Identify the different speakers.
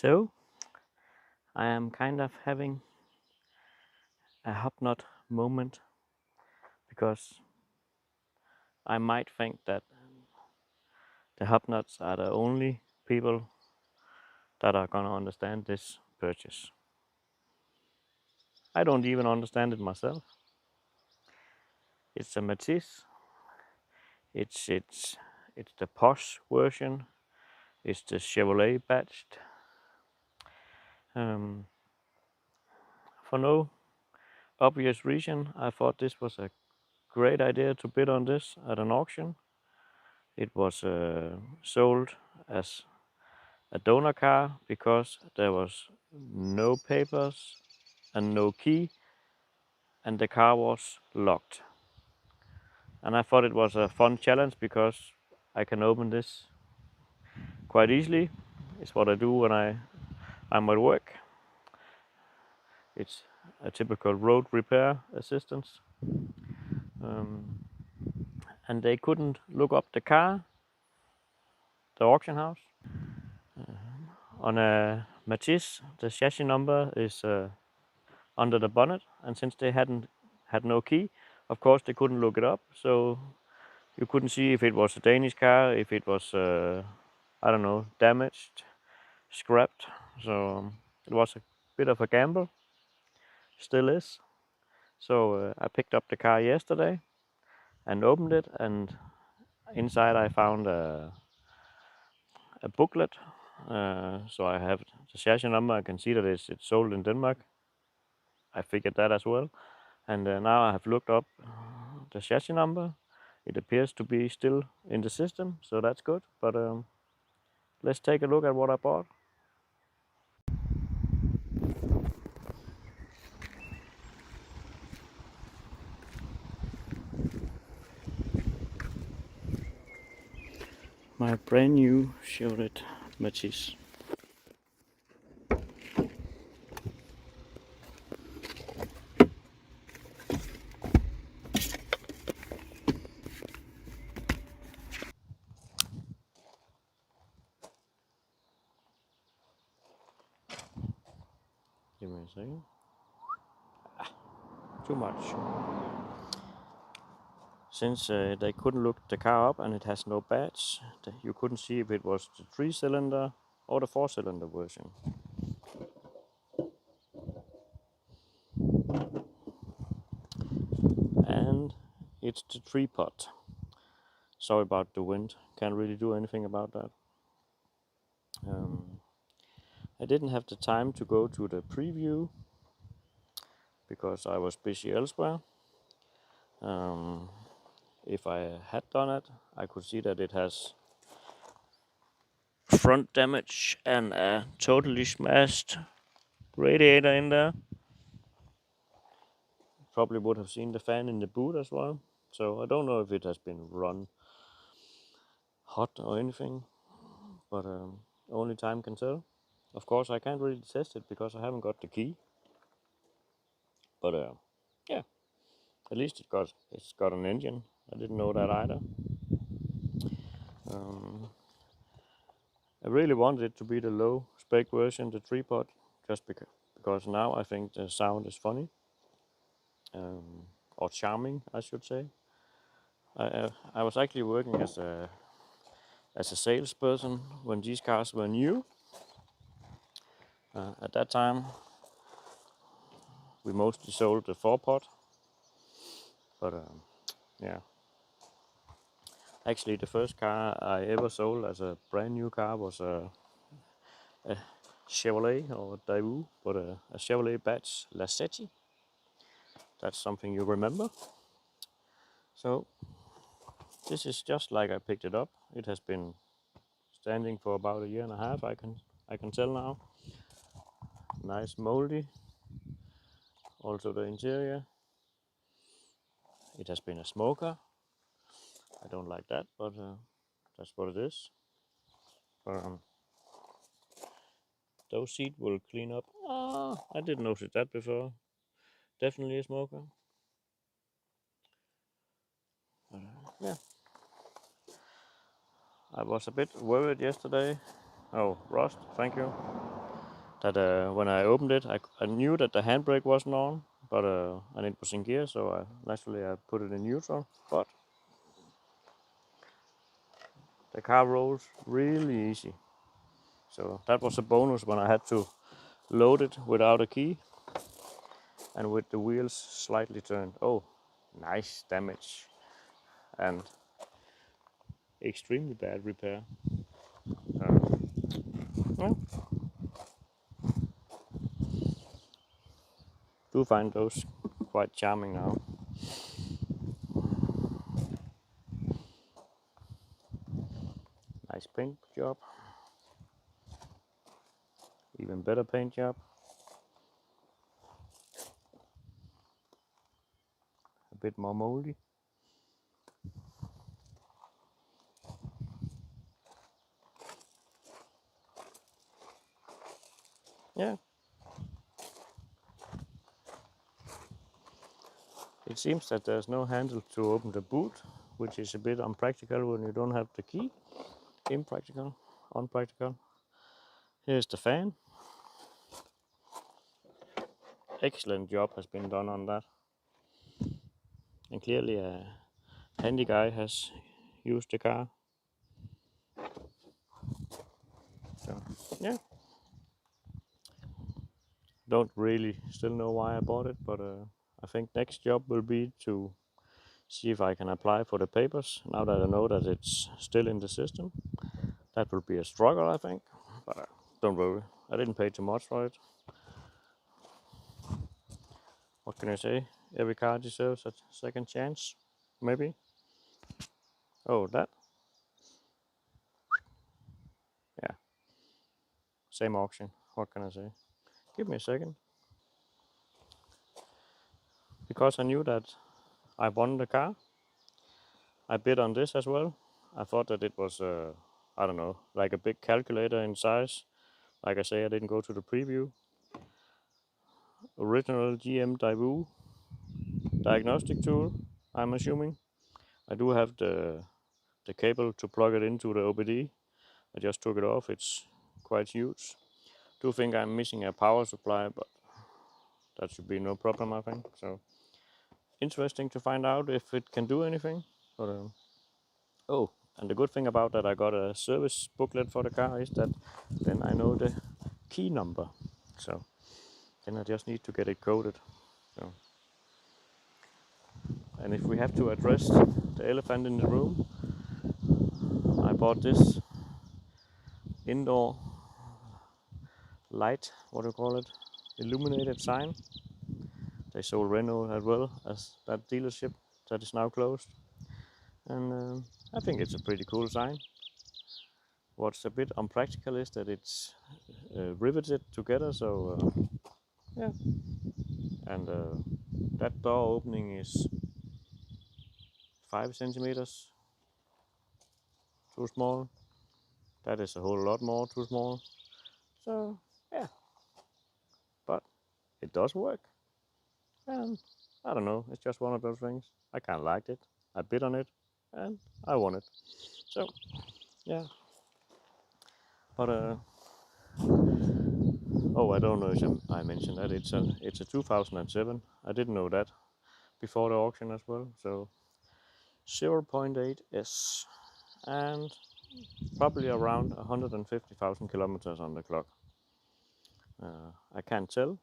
Speaker 1: So I am kind of having a hobnut moment because I might think that the hobnuts are the only people that are gonna understand this purchase. I don't even understand it myself. It's a Matiz. It's it's it's the posh version. It's the Chevrolet badged. Um, for no obvious reason, I thought this was a great idea to bid on this at an auction. It was sold as a donor car because there was no papers and no key, and the car was locked. And I thought it was a fun challenge because I can open this quite easily. It's what I do when I'm at work. It's a typical road repair assistance. And they couldn't look up the car, the auction house. On a Matiz, the chassis number is under the bonnet, and since they had no key, of course they couldn't look it up. So you couldn't see if it was a Danish car, if it was I don't know, damaged, scrapped. So it was a bit of a gamble, still is. So I picked up the car yesterday and opened it, and inside I found a booklet. So I have the chassis number. I can see that it's sold in Denmark. I figured that as well. And now I have looked up the chassis number. It appears to be still in the system, so that's good. But let's take a look at what I bought. My brand new Chevrolet Matiz. Give me a second. Too much. Since they couldn't look the car up and it has no badge, you couldn't see if it was the 3-cylinder or the 4-cylinder version. And it's the 3-pot. Sorry about the wind, can't really do anything about that. I didn't have the time to go to the preview because I was busy elsewhere. If I had done it, I could see that it has front damage and a totally smashed radiator in there. Probably would have seen the fan in the boot as well. So I don't know if it has been run hot or anything, but only time can tell. Of course, I can't really test it because I haven't got the key. But yeah, at least it's got an engine. I didn't know that either. I really wanted it to be the low spec version, the 3-pot, just because now I think the sound is funny, or charming, I should say. I was actually working as a salesperson when these cars were new. At that time, we mostly sold the 4-pot, but yeah. Actually, the first car I ever sold as a brand new car was a Chevrolet or Daewoo, but a Chevrolet badge Lacetti. That's something you remember. So this is just like I picked it up. It has been standing for about a year and a half. I can tell now. Nice moldy. Also the interior. It has been a smoker. I don't like that, but that's what it is. Those seats will clean up. I didn't notice that before. Definitely a smoker. Yeah. I was a bit worried yesterday. Oh, rust, thank you. that when I opened it, I knew that the handbrake wasn't on, but and it was in gear, so naturally I put it in neutral. But the car rolls really easy, so that was a bonus when I had to load it without a key and with the wheels slightly turned. Oh, nice damage and extremely bad repair. Yeah. Do find those quite charming now. Nice paint job. Even better paint job. A bit more moldy. Yeah. It seems that there's no handle to open the boot, which is a bit unpractical when you don't have the key. Impractical, unpractical. Here's the fan. Excellent job has been done on that. And clearly a handy guy has used the car. So, yeah. Don't really still know why I bought it, but I think next job will be to see if I can apply for the papers now that I know that it's still in the system. That will be a struggle, I think, but don't worry, I didn't pay too much for it. What can I say? Every car deserves a second chance, maybe. Oh, that? Yeah, same auction. What can I say? Give me a second. Because I knew that I won the car, I bid on this as well. I thought that it was, I don't know, like a big calculator in size. Like I say, I didn't go to the preview. Original GM Daewoo diagnostic tool, I'm assuming. I do have the cable to plug it into the OBD. I just took it off, it's quite huge. Do think I'm missing a power supply, but that should be no problem, I think. So interesting to find out if it can do anything. But, oh, and the good thing about that I got a service booklet for the car is that then I know the key number. So then I just need to get it coded. So, and if we have to address the elephant in the room, I bought this indoor light, what do you call it, illuminated sign. They sold Renault as well as that dealership that is now closed, and I think it's a pretty cool sign. What's a bit unpractical is that it's riveted together, so yeah, and that door opening is 5 centimeters too small. That is a whole lot more too small. So yeah, but it does work. And I don't know, it's just one of those things. I kind of liked it. I bid on it, and I won it. So yeah, but oh, I don't know if I mentioned that it's a 2007. I didn't know that before the auction as well. So 0.8 S and probably around 150,000 kilometers on the clock. I can't tell